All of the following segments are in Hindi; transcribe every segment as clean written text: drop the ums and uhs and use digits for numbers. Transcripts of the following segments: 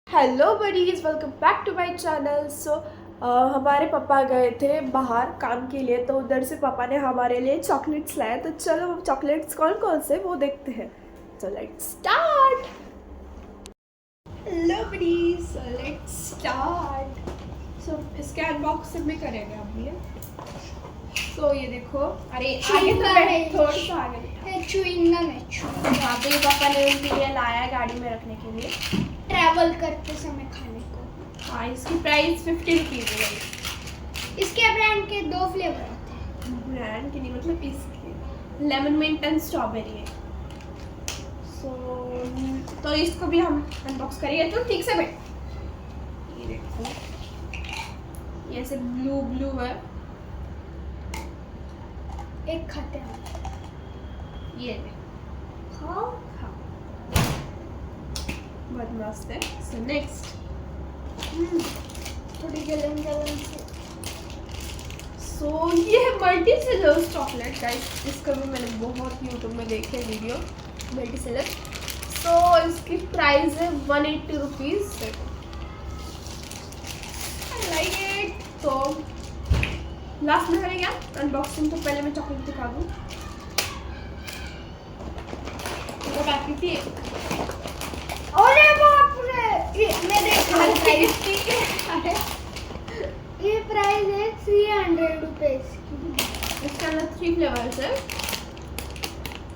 Hello buddies, welcome back to my channel. So हमारे पापा गए थे बाहर काम के लिए, तो उधर से पापा ने हमारे लिए चॉकलेट्स लाए। तो चलो चॉकलेट्स कौन कौन से वो देखते हैं। So let's start. Hello buddies, so let's start. So इसके अनबॉक्सिंग भी करेंगे अब ये। तो ये देखो, अरे आगे तो थोड़ा सा आगे च्युइंगम है। यहाँ पे पापा ने उनके लिए लाया है गाड़ी में रखने के लिए, ट्रैवल करते समय खाने को। हाँ, इसकी प्राइस 50 रुपीज़ है। इसके ब्रांड के 2 फ्लेवर आते हैं। ब्रांड की नहीं, मतलब इसके लेमन मिंट एंड स्ट्रॉबेरी है। तो इसको भी हम अनबॉक्स करेंगे। तो ठीक से बैठ, ये देखो, ये ऐसे ब्लू ब्लू है। एक खाते हैं, ये देखो, खाओ। हाँ, बहुत मस्त है। सो नेक्स्ट, थोड़ी जलन जलन से। सो ये है मल्टी सिलर्स चॉकलेट गाइस। इसका भी मैंने बहुत यूट्यूब में देखे वीडियो, मल्टी सिलर। सो इसकी प्राइस है 180 रुपीज़। I like it. तो लास्ट में करेंगे अनबॉक्सिंग। तो पहले मैं चॉकलेट दिखा दूँ। तो बाकी थी, अरे बाप रे, मैं देखा ये प्राइस है 300 रुपीज की। इसके अंदर 3 फ्लेवर्स है।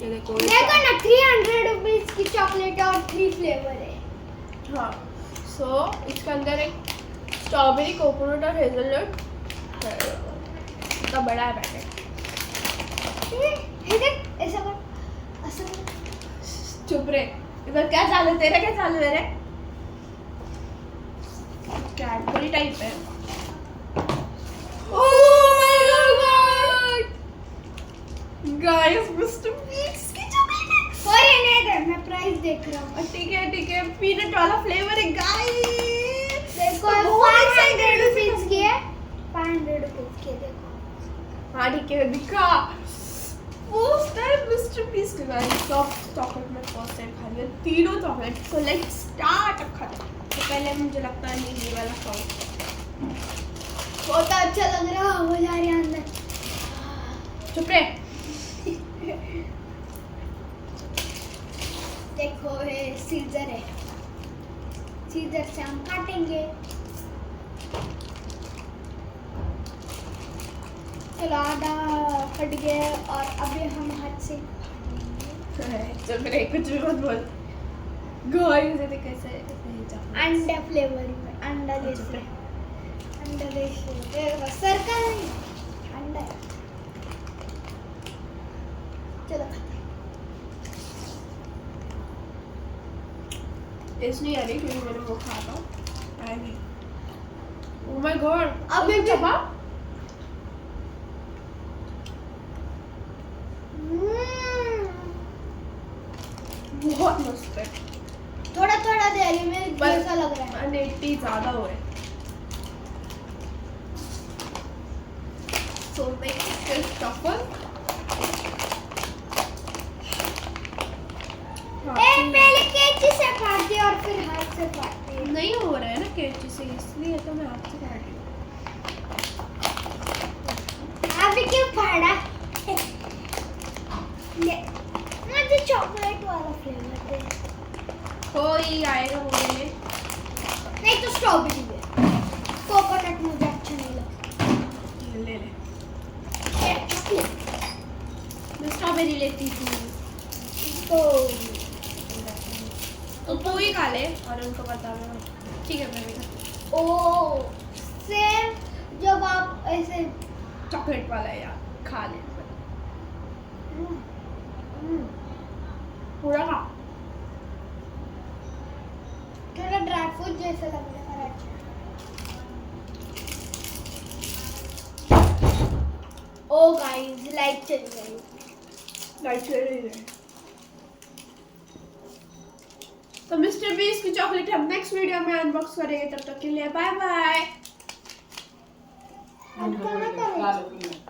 ये देखो, देखो ना, 300 रुपीज की चॉकलेट और 3 फ्लेवर है। हाँ। सो इसके अंदर एक स्ट्रॉबेरी, कोकोनट और हेजलनट का बड़ा है पैकेट। ये देख, ऐसा कर, ऐसा कर। चुप रे, इधर क्या चालू है तेरा? क्या चालू है रे? कैडबरी टाइप है। गाइस, मिस्टर बीट्स की चॉकलेट और ये नहीं दे, मैं प्राइस देख रहा हूँ। है। ठीक है, पीनट वाला फ्लेवर है गाइस। देखो, तो 500 रुपीज की है। 500 रुपीज की, देखो। हाँ ठीक है, दिखा। फर्स्ट टाइम मिस्टर बीस्ट का सॉफ्ट चॉकलेट में फर्स्ट टाइम खा लिया तीनों चॉकलेट। So let's start. अब खाते हैं। तो पहले मुझे लगता है नहीं, ये वाला खाओ। बहुत अच्छा लग रहा है, मजा आ रही है अंदर। चुप रे। देखो, ये सीजर है, सीजर से हम काटेंगे। चलो, आधा कट गया और अभी हम हाथ से चुप रे, कुछ भी मत बोल। गाइस ये देख कैसे अंडा फ्लेवर में, अंडा जैसे, अंडा जैसे सर्कल अंडा है। चलो खाते हैं। टेस्ट नहीं आ रही क्योंकि मैंने वो खाया था। आई नहीं। ओह माय गॉड, अभी भी चबा। बहुत मस्त है। थोड़ा थोड़ा डेयरी मिल्क जैसा लग रहा है। 180 ज्यादा हो है। So next is truffle. पहले कैंची से काटती और फिर हाथ से काटती। नहीं हो रहा है ना कैंची से, इसलिए तो मैं हाथ से काट रही हूँ। अभी क्यों फाड़ा? ये मुझे चॉकलेट वाला फ्लेवर दे। कोई आएगा बोलने। नहीं तो स्ट्रॉबेरी दे। कोकोनट मुझे अच्छा नहीं लगता। ले ले, ये चॉकलेट मैं स्ट्रॉबेरी लेती थी। तो तू ही खा ले और उनको बता दो। ठीक है, मैं भी खाती ओ सेम, जब आप ऐसे हूँ। चॉकलेट वाला है यार, खा ले पूरा खा। थोड़ा ड्राई फ्रूट जैसा लग रहा है। ओ गाइस, लाइट चली गई। लाइट चल रही है। तो मिस्टर बीस्ट की चॉकलेट हम नेक्स्ट वीडियो में अनबॉक्स करेंगे। तब तक के लिए बाय बाय। अब क्या करें?